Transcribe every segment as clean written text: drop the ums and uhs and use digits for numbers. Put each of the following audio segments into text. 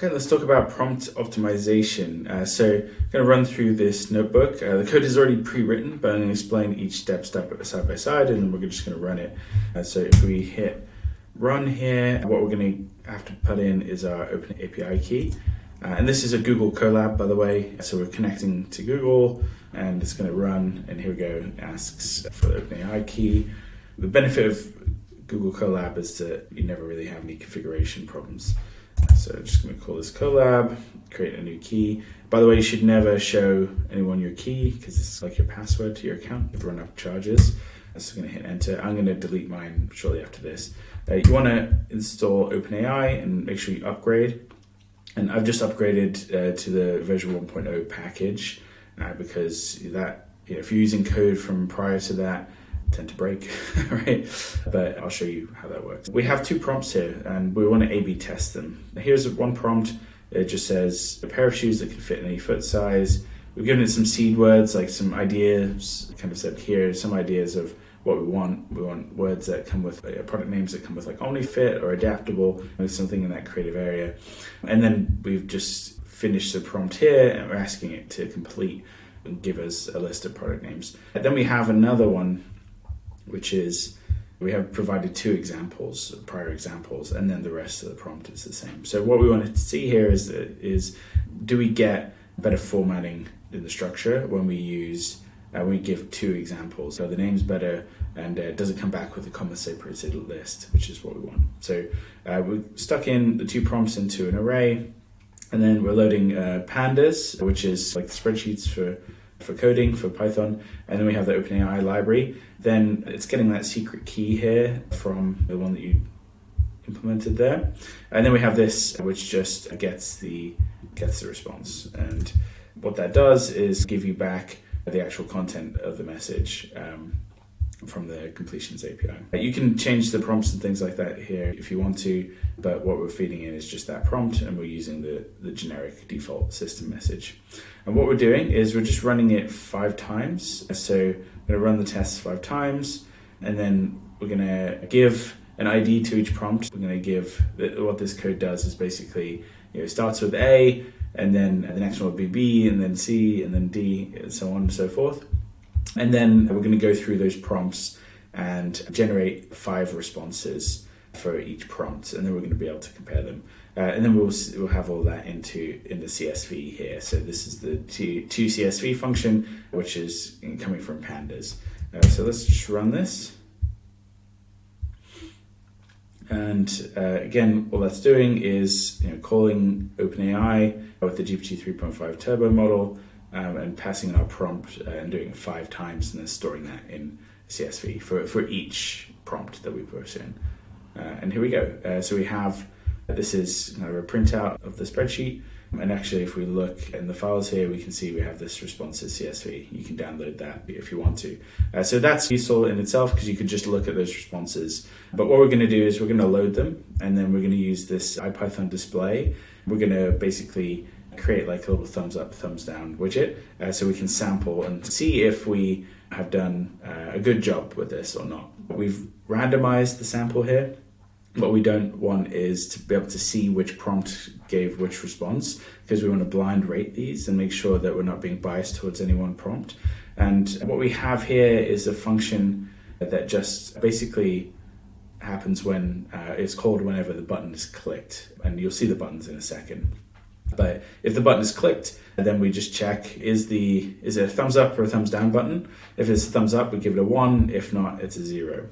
Okay, let's talk about prompt optimization. So I'm going to run through this notebook. The code is already pre-written, but I'm going to explain each step side by side, and then we're just going to run it. So if we hit run here, what we're going to have to put in is our Open API key. And this is a Google Colab, by the way. So we're connecting to Google, and it's going to run, and here we go, it asks for the Open API key. The benefit of Google Colab is that you never really have any configuration problems. So I'm just going to call this Colab, create a new key. By the way, you should never show anyone your key because it's like your password to your account. You've run up charges. So I'm going to hit enter. I'm going to delete mine shortly after this. You want to install OpenAI and make sure you upgrade. And I've just upgraded to the version 1.0 package because that, if you're using code from prior to that, tend to break, right? But I'll show you how that works. We have two prompts here and we want to A/B test them. Here's one prompt. It just says a pair of shoes that can fit in any foot size. We've given it some seed words, like some ideas, kind of said here, some ideas of what we want. We want words that come with product names that come with like OmniFit or adaptable, something in that creative area. And then we've just finished the prompt here and we're asking it to complete and give us a list of product names. And then we have another one, which is we have provided two examples, prior examples, and then the rest of the prompt is the same. So what we wanted to see here is do we get better formatting in the structure when we use, we give two examples. So the name's better and does it come back with a comma separated list, which is what we want. So we stuck in the two prompts into an array, and then we're loading pandas, which is like the spreadsheets for coding for Python, and then we have the OpenAI library. Then it's getting that secret key here from the one that you implemented there, and then we have this, which just gets the response. And what that does is give you back the actual content of the message from the completions API. You can change the prompts and things like that here if you want to, but what we're feeding in is just that prompt, and we're using the generic default system message. And what we're doing is we're just running it 5 times. So we're going to run the tests 5 times, and then we're going to give an ID to each prompt. We're going to give, what this code does is basically, it starts with A, and then the next one will be B, and then C, and then D, and so on and so forth. And then we're going to go through those prompts and generate 5 responses for each prompt, and then we're going to be able to compare them. And then we'll have all that in the CSV here. So this is the to CSV function, which is coming from pandas. So let's just run this. And again, all that's doing is calling OpenAI with the GPT 3.5 Turbo model and passing in our prompt and doing it 5 times, and then storing that in CSV for each prompt that we put in. And here we go. So we have, this is kind of a printout of the spreadsheet. And actually, if we look in the files here, we can see we have this responses CSV. You can download that if you want to. So that's useful in itself because you could just look at those responses. But what we're going to do is we're going to load them, and then we're going to use this IPython display. We're going to basically create like a little thumbs up, thumbs down widget so we can sample and see if we have done a good job with this or not. We've randomized the sample here. What we don't want is to be able to see which prompt gave which response, because we want to blind rate these and make sure that we're not being biased towards any one prompt. And what we have here is a function that just basically happens when it's called whenever the button is clicked, and you'll see the buttons in a second. But if the button is clicked, then we just check, is it a thumbs up or a thumbs down button? If it's a thumbs up, we give it a 1. If not, it's a 0.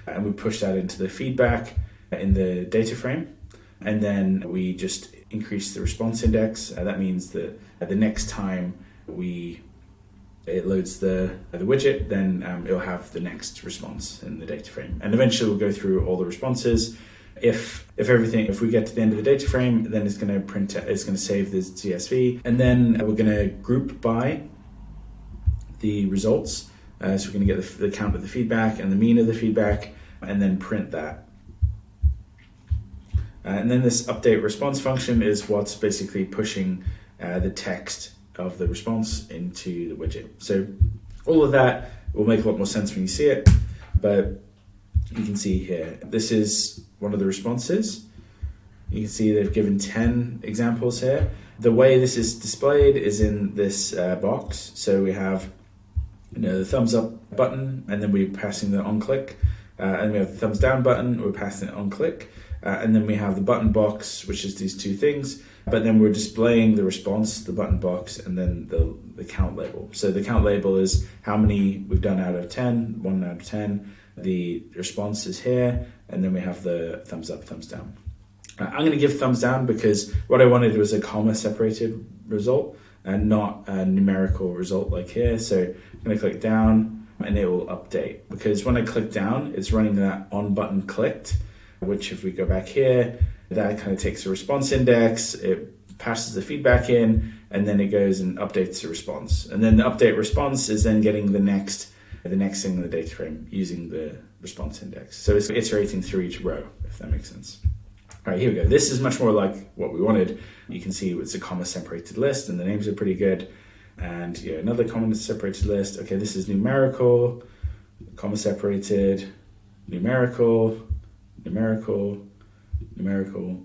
And we push that into the feedback in the data frame. And then we just increase the response index. That means that the next time it loads the widget, then it'll have the next response in the data frame. And eventually we'll go through all the responses. If we get to the end of the data frame, then it's going to save the CSV, and then we're going to group by the results. So we're going to get the count of the feedback and the mean of the feedback, and then print that. And then this update response function is what's basically pushing the text of the response into the widget. So all of that will make a lot more sense when you see it, but you can see here, this is one of the responses. You can see they've given 10 examples here. The way this is displayed is in this box. So we have the thumbs up button, and then we're passing the on click. And we have the thumbs down button, we're passing it on click. And then we have the button box, which is these two things. But then we're displaying the response, the button box, and then the count label. So the count label is how many we've done out of 10, 1 out of 10. The response is here, and then we have the thumbs up, thumbs down. I'm going to give thumbs down because what I wanted was a comma separated result and not a numerical result like here. So I'm going to click down and it will update, because when I click down, it's running that on button clicked, which if we go back here, that kind of takes a response index, it passes the feedback in, and then it goes and updates the response. And then the update response is then getting the next thing in the data frame using the response index. So it's iterating through each row, if that makes sense. All right, here we go. This is much more like what we wanted. You can see it's a comma separated list and the names are pretty good. And another comma separated list. Okay, this is numerical, comma separated, numerical, numerical, numerical,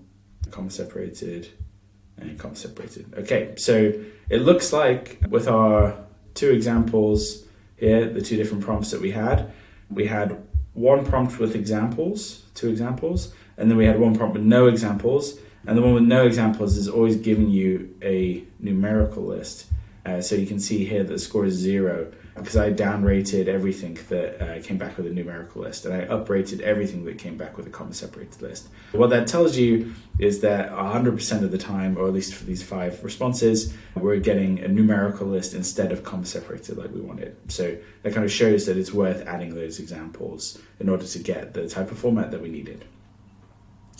comma separated, and comma separated. Okay, so it looks like with our two examples here, the two different prompts that we had one prompt with examples, 2 examples, and then we had one prompt with no examples, and the one with no examples is always giving you a numerical list. So you can see here that the score is 0 because I downrated everything that came back with a numerical list, and I uprated everything that came back with a comma separated list. What that tells you is that 100% of the time, or at least for these 5 responses, we're getting a numerical list instead of comma separated like we wanted. So that kind of shows that it's worth adding those examples in order to get the type of format that we needed.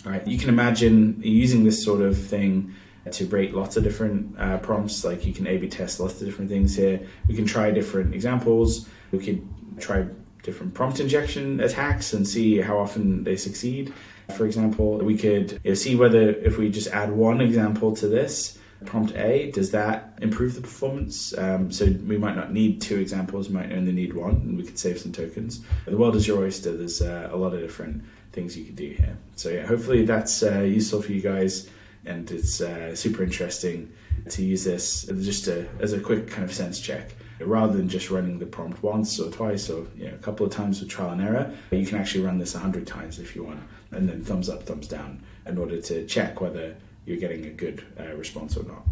All right, you can imagine using this sort of thing to rate lots of different prompts. Like you can A/B test lots of different things here. We can try different examples. We could try different prompt injection attacks and see how often they succeed. For example, we could see whether if we just add one example to this prompt A, does that improve the performance? So we might not need 2 examples, we might only need 1, and we could save some tokens. The world is your oyster. There's a lot of different things you could do here. So yeah, hopefully that's useful for you guys. And it's super interesting to use this just as a quick kind of sense check. Rather than just running the prompt once or twice or a couple of times with trial and error, you can actually run this 100 times if you want, and then thumbs up, thumbs down in order to check whether you're getting a good response or not.